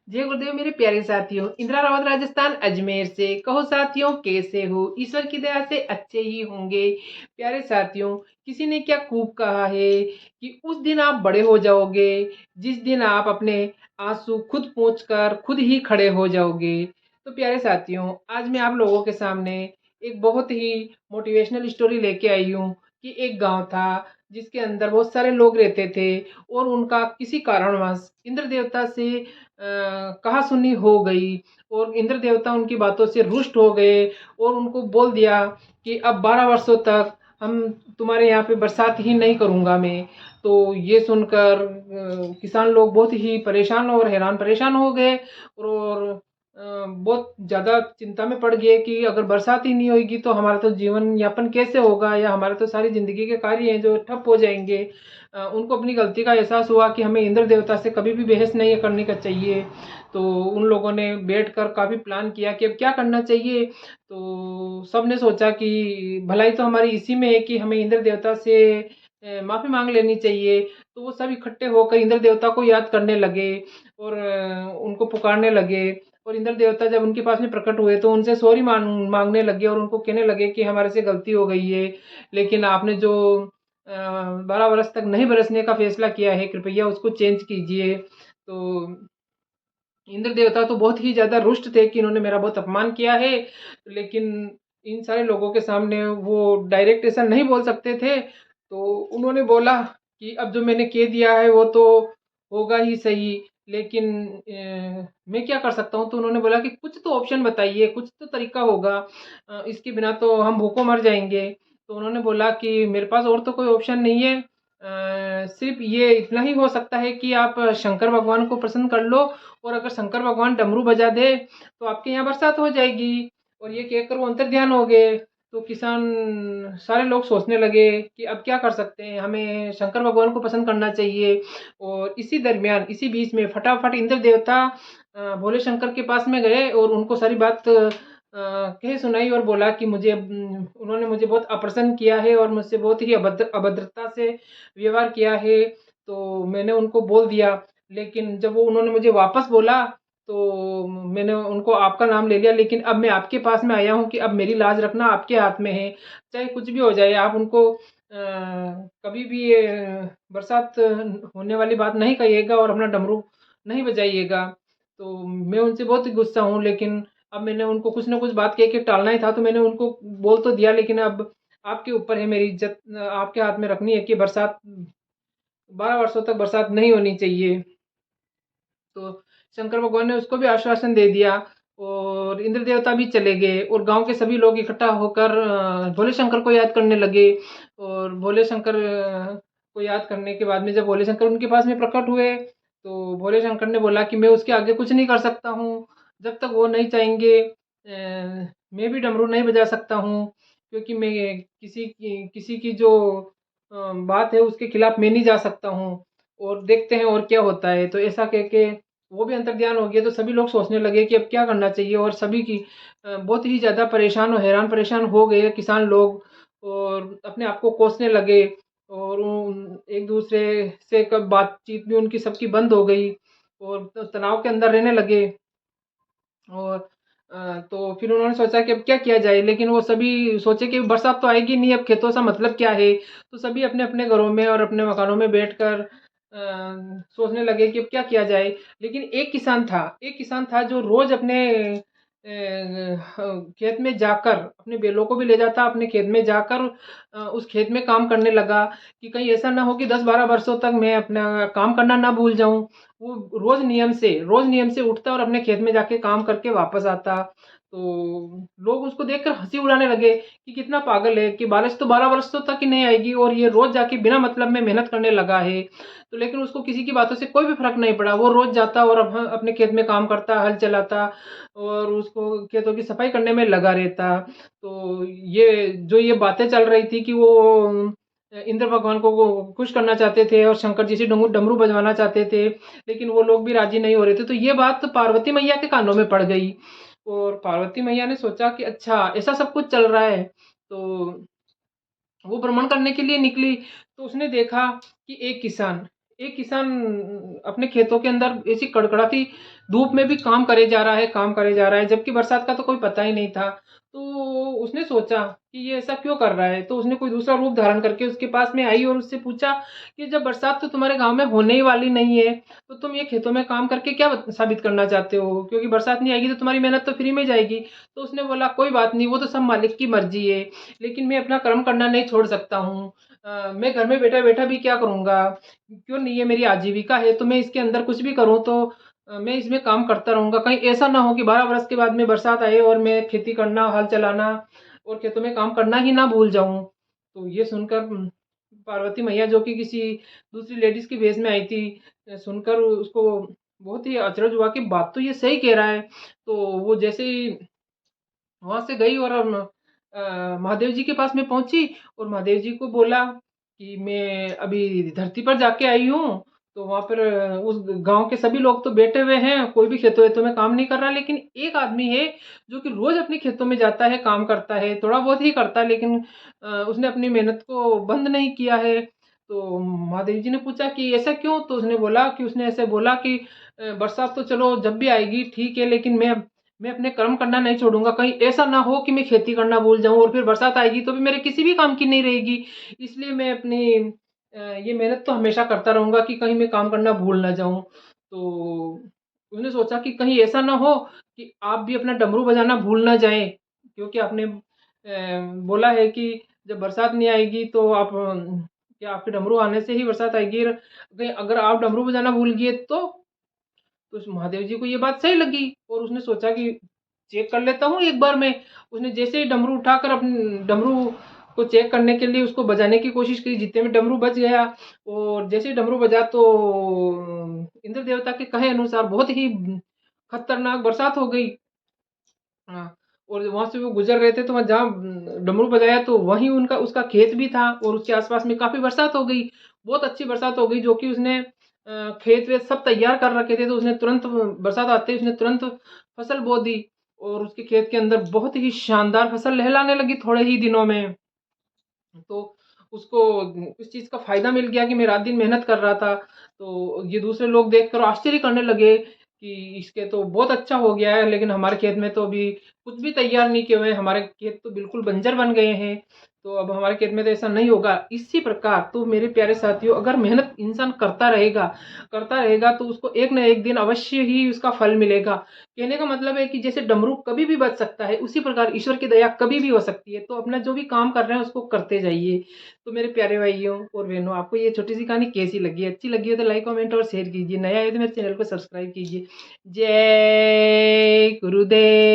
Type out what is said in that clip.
जय गुरुदेव मेरे प्यारे साथियों, इंदिरा रावत राजस्थान अजमेर से। कहो साथियों कैसे हो? ईश्वर की दया से अच्छे ही होंगे। प्यारे साथियों, किसी ने क्या खूब कहा है कि उस दिन आप बड़े हो जाओगे जिस दिन आप अपने आंसू खुद पोंछ कर खुद ही खड़े हो जाओगे। तो प्यारे साथियों, आज मैं आप लोगों के सामने एक बहुत ही मोटिवेशनल स्टोरी लेके आई हूँ कि एक गांव था जिसके अंदर बहुत सारे लोग रहते थे और उनका किसी कारणवश इंद्र देवता से कहा-सुनी हो गई और इंद्र देवता उनकी बातों से रुष्ट हो गए और उनको बोल दिया कि अब 12 वर्षों तक हम तुम्हारे यहाँ पे बरसात ही नहीं करूँगा मैं। तो ये सुनकर किसान लोग बहुत ही परेशान और हैरान परेशान हो गए और बहुत ज़्यादा चिंता में पड़ गए कि अगर बरसात ही नहीं होगी तो हमारा तो जीवन यापन कैसे होगा, या हमारे तो सारी ज़िंदगी के कार्य हैं जो ठप हो जाएँगे। उनको अपनी गलती का एहसास हुआ कि हमें इंद्र देवता से कभी भी बहस नहीं करने का चाहिए। तो उन लोगों ने बैठकर काफ़ी प्लान किया कि अब क्या करना चाहिए। तो सबने सोचा कि भलाई तो हमारी इसी में है कि हमें इंद्र देवता से माफ़ी मांग लेनी चाहिए। तो वो सब इकट्ठे होकर इंद्र देवता को याद करने लगे और उनको पुकारने लगे। और इंद्र देवता जब उनके पास में प्रकट हुए तो उनसे सॉरी मांगने लगे और उनको कहने लगे कि हमारे से गलती हो गई है, लेकिन आपने जो 12 वर्ष तक नहीं बरसने का फैसला किया है, कृपया उसको चेंज कीजिए। तो इंद्र देवता तो बहुत ही ज़्यादा रुष्ट थे कि इन्होंने मेरा बहुत अपमान किया है, लेकिन इन सारे लोगों के सामने वो डायरेक्ट ऐसा नहीं बोल सकते थे। तो उन्होंने बोला कि अब जो मैंने कह दिया है वो तो होगा ही सही, लेकिन मैं क्या कर सकता हूँ? तो उन्होंने बोला कि कुछ तो ऑप्शन बताइए, कुछ तो तरीका होगा, इसके बिना तो हम भूखों मर जाएँगे। तो उन्होंने बोला कि मेरे पास और तो कोई ऑप्शन नहीं है, सिर्फ़ ये इतना ही हो सकता है कि आप शंकर भगवान को प्रसन्न कर लो और अगर शंकर भगवान डमरू बजा दे तो आपके यहाँ बरसात हो जाएगी। और ये कहकर वो अंतर्ध्यान हो गए। तो किसान सारे लोग सोचने लगे कि अब क्या कर सकते हैं, हमें शंकर भगवान को पसंद करना चाहिए। और इसी दरमियान इसी बीच में फटाफट इंद्र देवता भोले शंकर के पास में गए और उनको सारी बात कह सुनाई और बोला कि उन्होंने मुझे बहुत अप्रसन्न किया है और मुझसे बहुत ही अभद्रता से व्यवहार किया है। तो मैंने उनको बोल दिया, लेकिन जब वो उन्होंने मुझे वापस बोला तो मैंने उनको आपका नाम ले लिया, लेकिन अब मैं आपके पास में आया हूँ कि अब मेरी लाज रखना आपके हाथ में है। चाहे कुछ भी हो जाए, आप उनको कभी भी ये बरसात होने वाली बात नहीं कहिएगा और अपना डमरू नहीं बजाइएगा। तो मैं उनसे बहुत ही गुस्सा हूँ, लेकिन अब मैंने उनको कुछ ना कुछ बात कह के टालना ही था, तो मैंने उनको बोल तो दिया, लेकिन अब आपके ऊपर है, मेरी इज़्ज़त आपके हाथ में रखनी है कि बरसात 12 वर्षों तक बरसात नहीं होनी चाहिए। तो शंकर भगवान ने उसको भी आश्वासन दे दिया और इंद्र देवता भी चले गए और गांव के सभी लोग इकट्ठा होकर भोले शंकर को याद करने लगे। और भोले शंकर को याद करने के बाद में जब भोले शंकर उनके पास में प्रकट हुए तो भोले शंकर ने बोला कि मैं उसके आगे कुछ नहीं कर सकता हूँ, जब तक वो नहीं चाहेंगे मैं भी डमरू नहीं बजा सकता हूँ, क्योंकि मैं किसी की जो बात है उसके खिलाफ मैं नहीं जा सकता हूँ और देखते हैं और क्या होता है। तो ऐसा कह के वो भी अंतर्ध्यान हो गया। तो सभी लोग सोचने लगे कि अब क्या करना चाहिए और सभी की बहुत ही ज़्यादा परेशान और हैरान परेशान हो गए किसान लोग और अपने आप को कोसने लगे और एक दूसरे से कब बातचीत भी उनकी सबकी बंद हो गई और तनाव के अंदर रहने लगे। और तो फिर उन्होंने सोचा कि अब क्या किया जाए, लेकिन वो सभी सोचे कि बरसात तो आएगी नहीं, अब खेतों से मतलब क्या है। तो सभी अपने-अपने घरों में और अपने मकानों में बैठकर सोचने लगे कि अब क्या किया जाए। लेकिन एक किसान था जो रोज़ अपने खेत में जाकर अपने बैलों को भी ले जाता, अपने खेत में जाकर उस खेत में काम करने लगा कि कहीं ऐसा ना हो कि 10-12 वर्षों तक मैं अपना काम करना ना भूल जाऊँ। वो रोज़ नियम से उठता और अपने खेत में जाके काम करके वापस आता। तो लोग उसको देखकर हँसी उड़ाने लगे कि कितना पागल है कि बारिश तो 12 वर्षों तक ही नहीं आएगी और ये रोज़ जाके बिना मतलब में मेहनत करने लगा है। तो लेकिन उसको किसी की बातों से कोई भी फ़र्क नहीं पड़ा। वो रोज़ जाता और अपने खेत में काम करता, हल चलाता और उसको खेतों की सफाई करने में लगा रहता। तो ये बातें चल रही थी कि वो इंद्र भगवान को वो खुश करना चाहते थे और शंकर जी से डमरू बजवाना चाहते थे, लेकिन वो लोग भी राज़ी नहीं हो रहे थे। तो ये बात पार्वती मैया के कानों में पड़ गई और पार्वती मैया ने सोचा कि अच्छा ऐसा सब कुछ चल रहा है। तो वो भ्रमण करने के लिए निकली, तो उसने देखा कि एक किसान अपने खेतों के अंदर ऐसी कड़कड़ाती धूप में भी काम करे जा रहा है, काम करे जा रहा है, जबकि बरसात का तो कोई पता ही नहीं था। तो उसने सोचा कि ये ऐसा क्यों कर रहा है, तो उसने कोई दूसरा रूप धारण करके उसके पास में आई और उससे पूछा कि जब बरसात तो तुम्हारे गाँव में होने ही वाली नहीं है, तो तुम ये खेतों में काम करके क्या साबित करना चाहते हो? क्योंकि बरसात नहीं आएगी तो तुम्हारी मेहनत तो फ्री में जाएगी। तो उसने बोला कोई बात नहीं, वो तो सब मालिक की मर्जी है, लेकिन मैं अपना कर्म करना नहीं छोड़ सकता हूँ। मैं घर में बैठा-बैठा भी क्या करूँगा? क्यों नहीं, ये मेरी आजीविका है, तो मैं इसके अंदर कुछ भी करूँ तो मैं इसमें काम करता रहूँगा। कहीं ऐसा ना हो कि 12 बरस के बाद में बरसात आए और मैं खेती करना, हल चलाना और खेतों में काम करना ही ना भूल जाऊँ। तो ये सुनकर पार्वती मैया, जो कि किसी दूसरी लेडीज़ के भेष में आई थी, सुनकर उसको बहुत ही अचरज हुआ कि बात तो ये सही कह रहा है। तो वो जैसे ही वहाँ से गई और महादेव जी के पास में पहुँची और महादेव जी को बोला कि मैं अभी धरती पर जाके आई हूँ। तो वहाँ पर उस गाँव के सभी लोग तो बैठे हुए हैं, कोई भी खेतों-वेतों में काम नहीं कर रहा, लेकिन एक आदमी है जो कि रोज़ अपने खेतों में जाता है, काम करता है, थोड़ा बहुत ही करता है, लेकिन उसने अपनी मेहनत को बंद नहीं किया है। तो महादेव जी ने पूछा कि ऐसा क्यों? तो उसने बोला कि उसने ऐसे बोला कि बरसात तो चलो जब भी आएगी ठीक है, लेकिन मैं अपने कर्म करना नहीं छोड़ूँगा। कहीं ऐसा ना हो कि मैं खेती करना भूल जाऊँ और फिर बरसात आएगी तो भी मेरे किसी भी काम की नहीं रहेगी। इसलिए मैं अपनी ये मेहनत तो हमेशा करता रहूँगा कि कहीं मैं काम करना भूल ना जाऊँ। तो उसने सोचा कि कहीं ऐसा ना हो कि आप भी अपना डमरू बजाना भूल ना जाएँ, क्योंकि आपने बोला है कि जब बरसात नहीं आएगी तो आप क्या आपके डमरू आने से ही बरसात आएगी, और कहीं अगर आप डमरू बजाना भूल गए तो उस महादेव जी को ये बात सही लगी और उसने सोचा कि चेक कर लेता हूँ एक बार मैं। उसने जैसे ही डमरू उठाकर अपने डमरू को चेक करने के लिए उसको बजाने की कोशिश की, जितने में डमरू बज गया। और जैसे ही डमरू बजा तो इंद्र देवता के कहे अनुसार बहुत ही खतरनाक बरसात हो गई। हाँ, और वहाँ से वो गुजर रहे थे तो वहाँ जहाँ डमरू बजाया तो वहीं उनका उसका खेत भी था और उसके आसपास में काफ़ी बरसात हो गई। बहुत अच्छी बरसात हो गई, जो कि उसने खेत-वेत सब तैयार कर रखे थे, तो उसने तुरंत बरसात आते ही उसने तुरंत फसल बो दी और उसके खेत के अंदर बहुत ही शानदार फसल लहलाने लगी थोड़े ही दिनों में। तो उसको इस चीज़ का फ़ायदा मिल गया कि मैं रात दिन मेहनत कर रहा था। तो ये दूसरे लोग देखकर आश्चर्य करने लगे कि इसके तो बहुत अच्छा हो गया है, लेकिन हमारे खेत में तो अभी कुछ भी तैयार नहीं किए हुए हैं, हमारे खेत तो बिल्कुल बंजर बन गए हैं। तो अब हमारे खेत में तो ऐसा नहीं होगा। इसी प्रकार तो मेरे प्यारे साथियों, अगर मेहनत इंसान करता रहेगा तो उसको एक ना एक दिन अवश्य ही उसका फल मिलेगा। कहने का मतलब है कि जैसे डमरू कभी भी बज सकता है, उसी प्रकार ईश्वर की दया कभी भी हो सकती है। तो अपना जो भी काम कर रहे हैं उसको करते जाइए। तो मेरे प्यारे भाइयों और बहनों, आपको ये छोटी सी कहानी कैसी लगी? अच्छी लगी हो तो लाइक कमेंट और शेयर कीजिए, नया है तो मेरे चैनल को सब्सक्राइब कीजिए। जय गुरुदेव।